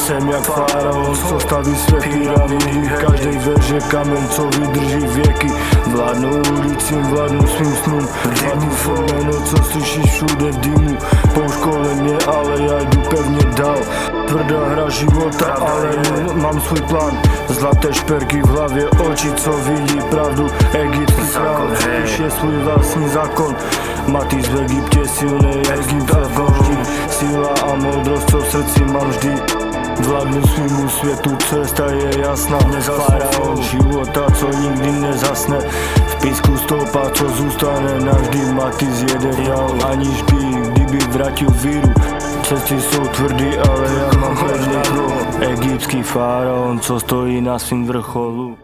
Jsem jak faraon, co staví své pyramidy. V každej veže kamen, co vydrží věky. Vládnu ulicím, vládnu svým snům. Vládnu fenomeno, co slyšíš všude v dýmu. Poušť kolem mě, ale já jdu pevně dál. Tvrdá hra života, ale mám svůj plán. Zlaté šperky v hlavě, oči, co vidí pravdu. Egyptský král, píše svůj vlastní zákon. Matýs v Egyptě, silný Egypt a vždy. Síla a moudrost, co v srdci mám vždy. Vládnu svýmu světu, cesta je jasná. Faraon života, co nikdy nezasne. V písku stopa, co zůstane navždy. Matýs jede dál, aniž by kdyby vratil víru. Cesty jsou tvrdý, ale já mám pevný krok. Egyptský faraon, co stojí na svým vrcholu.